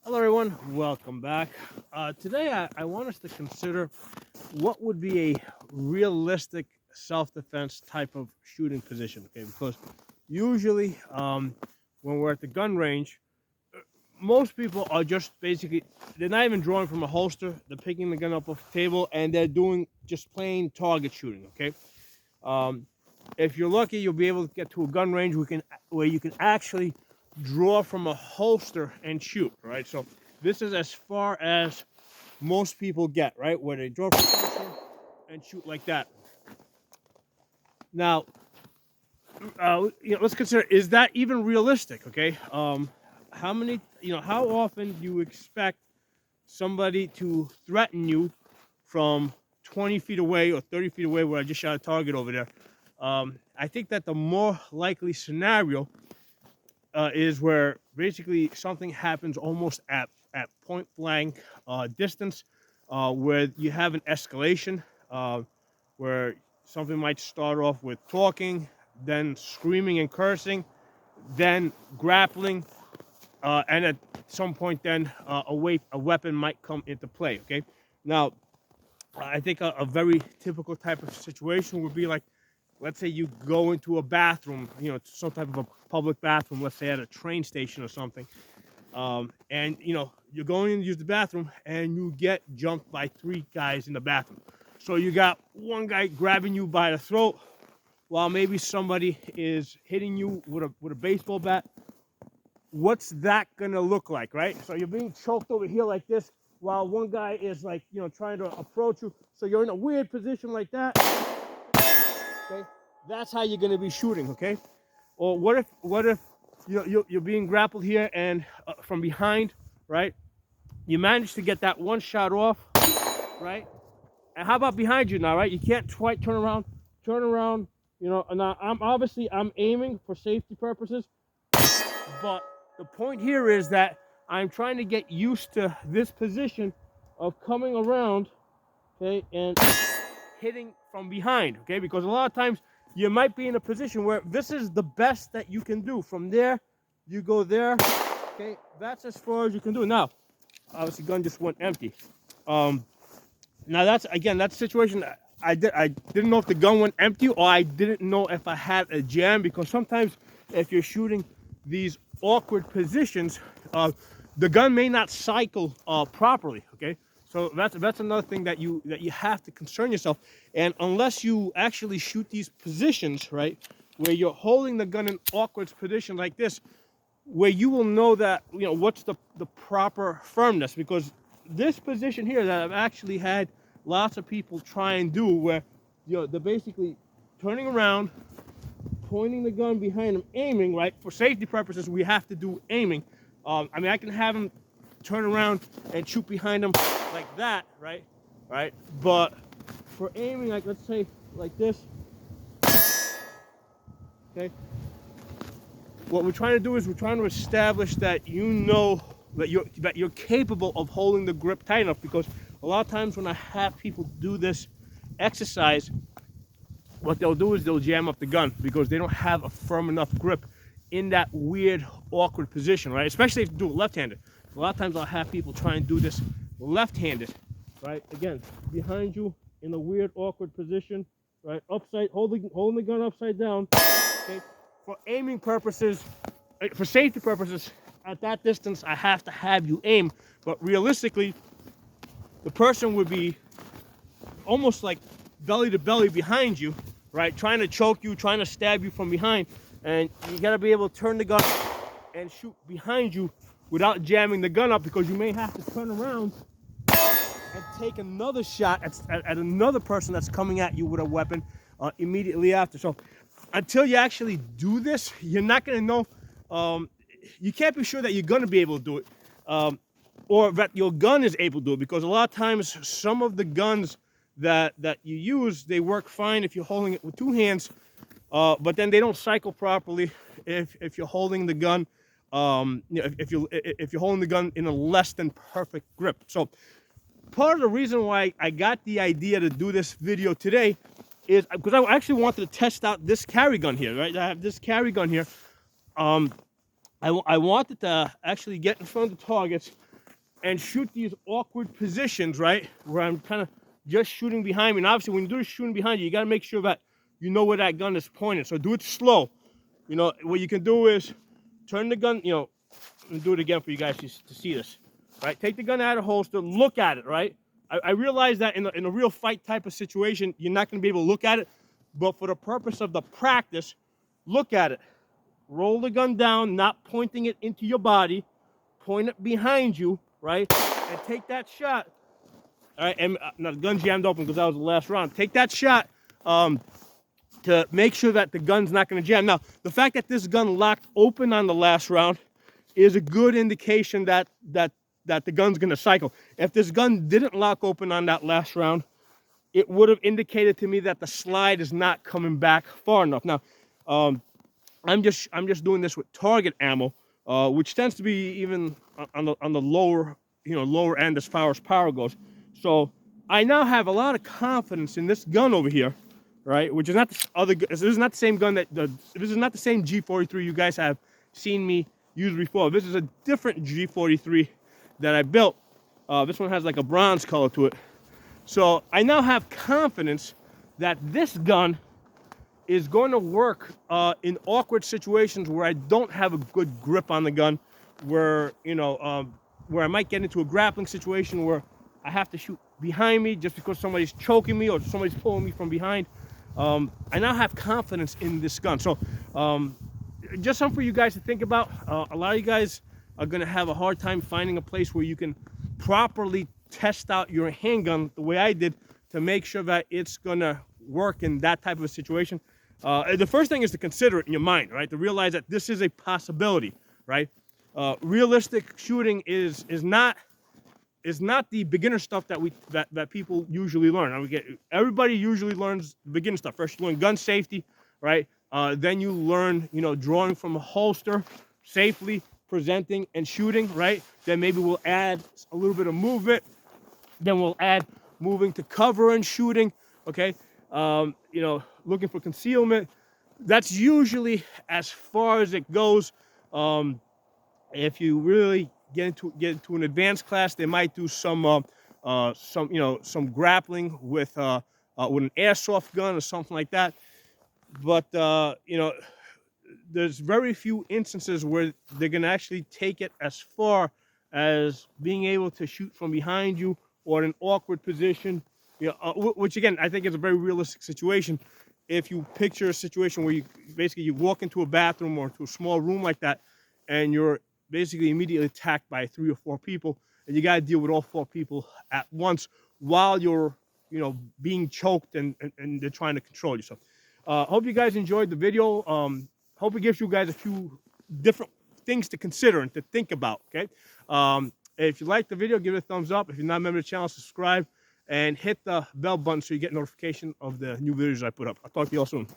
Hello, everyone. Welcome back. Today, I want us to consider what would be a realistic self-defense type of shooting position. Okay, because usually, when we're at the gun range, most people are just basically they're not even drawing from a holster. They're picking the gun up off the table and they're doing just plain target shooting. Okay. Um, if you're lucky, you'll be able to get to a gun range where you can actually draw from a holster and shoot, right? So this is as far as most people get, right? Where they draw from a holster and shoot like that. Now, let's consider, is that even realistic? Okay. How often do you expect somebody to threaten you from 20 feet away or 30 feet away, where I just shot a target over there? I think that the more likely scenario is where basically something happens almost at point blank distance, where you have an escalation, where something might start off with talking, then screaming and cursing, then grappling, and at some point then a weapon might come into play. Okay, now I think a very typical type of situation would be like, let's say you go into a bathroom, some type of a public bathroom, let's say at a train station or something, and you're going in to use the bathroom and you get jumped by three guys in the bathroom. So you got one guy grabbing you by the throat while maybe somebody is hitting you with a baseball bat. What's that gonna look like, right? So you're being choked over here like this while one guy is like, trying to approach you. So you're in a weird position like that. Okay, that's how you're gonna be shooting. Okay, or what if you're being grappled here and from behind, right? You manage to get that one shot off, right? And how about behind you now, right? You can't quite turn around. Now I'm aiming for safety purposes, but the point here is that I'm trying to get used to this position of coming around, okay, and hitting from behind, okay? Because a lot of times you might be in a position where this is the best that you can do. From there, you go there, okay? That's as far as you can do. Now, obviously, gun just went empty. Now that's a situation. I didn't know if the gun went empty, or I didn't know if I had a jam, because sometimes if you're shooting these awkward positions, the gun may not cycle properly. Okay, so that's another thing that you have to concern yourself. And unless you actually shoot these positions, right, where you're holding the gun in awkward position like this, where you will know that what's the proper firmness, because this position here that I've actually had lots of people try and do, where they're basically turning around, pointing the gun behind them, aiming, right? For safety purposes, we have to do aiming. I can have them turn around and shoot behind them like that, right? Right? But for aiming, like let's say like this, okay? What we're trying to do is we're trying to establish that that you're capable of holding the grip tight enough, because a lot of times when I have people do this exercise, what they'll do is they'll jam up the gun because they don't have a firm enough grip in that weird, awkward position, right? Especially if you do it left-handed. A lot of times I'll have people try and do this left-handed, right? Again, behind you in a weird, awkward position, right? Holding the gun upside down, okay? For aiming purposes, for safety purposes, at that distance, I have to have you aim. But realistically, the person would be almost like belly to belly behind you, right? Trying to choke you, trying to stab you from behind. And you gotta be able to turn the gun and shoot behind you without jamming the gun up, because you may have to turn around and take another shot at another person that's coming at you with a weapon immediately after. So until you actually do this, you're not gonna know. You can't be sure that you're gonna be able to do it, or that your gun is able to do it, because a lot of times some of the guns that you use, they work fine if you're holding it with two hands, but then they don't cycle properly if you're holding the gun, if you're holding the gun in a less than perfect grip. So part of the reason why I got the idea to do this video today is because I actually wanted to test out this carry gun here, right? I have this carry gun here. I wanted to actually get in front of the targets and shoot these awkward positions, right? Where I'm kind of just shooting behind me. And obviously, when you do shooting behind you, you got to make sure that you know where that gun is pointed. So do it slow. You know, what you can do is turn the gun, you know, and do it again for you guys to see this, right? Take the gun out of the holster, look at it, right? I realize that in a real fight type of situation, you're not going to be able to look at it. But for the purpose of the practice, look at it. Roll the gun down, not pointing it into your body. Point it behind you, right? And take that shot. All right, and now the gun jammed open because that was the last round. Take that shot to make sure that the gun's not going to jam. Now, the fact that this gun locked open on the last round is a good indication that the gun's going to cycle. If this gun didn't lock open on that last round, it would have indicated to me that the slide is not coming back far enough. Now, I'm just doing this with target ammo, which tends to be even on the lower, you know, lower end as far as power goes. So I now have a lot of confidence in this gun over here, right? Which is not the other. This is not the same gun that this is not the same G43 you guys have seen me use before. This is a different G43 that I built. This one has like a bronze color to it. So I now have confidence that this gun is going to work in awkward situations where I don't have a good grip on the gun, where, you know, where I might get into a grappling situation where I have to shoot behind me just because somebody's choking me or somebody's pulling me from behind. I now have confidence in this gun. So just something for you guys to think about. A lot of you guys are going to have a hard time finding a place where you can properly test out your handgun the way I did to make sure that it's going to work in that type of a situation. The first thing is to consider it in your mind, right? To realize that this is a possibility, right? Realistic shooting is not the beginner stuff that people usually learn. Everybody usually learns beginner stuff. First you learn gun safety, right? Then you learn, you know, drawing from a holster safely, presenting and shooting, right? Then maybe we'll add a little bit of movement. Then we'll add moving to cover and shooting, okay? You know, looking for concealment. That's usually as far as it goes. If you really get into an advanced class, they might do some grappling with an airsoft gun or something like that. But you know, there's very few instances where they're gonna actually take it as far as being able to shoot from behind you or in an awkward position, you know, which again I think is a very realistic situation. If you picture a situation where you walk into a bathroom or to a small room like that, and you're basically immediately attacked by 3 or 4 people, and you got to deal with all 4 people at once while you're, you know, being choked and they're trying to control you. So, hope you guys enjoyed the video. Hope it gives you guys a few different things to consider and to think about. Okay. If you like the video, give it a thumbs up. If you're not a member of the channel, subscribe and hit the bell button so you get notification of the new videos I put up. I'll talk to you all soon.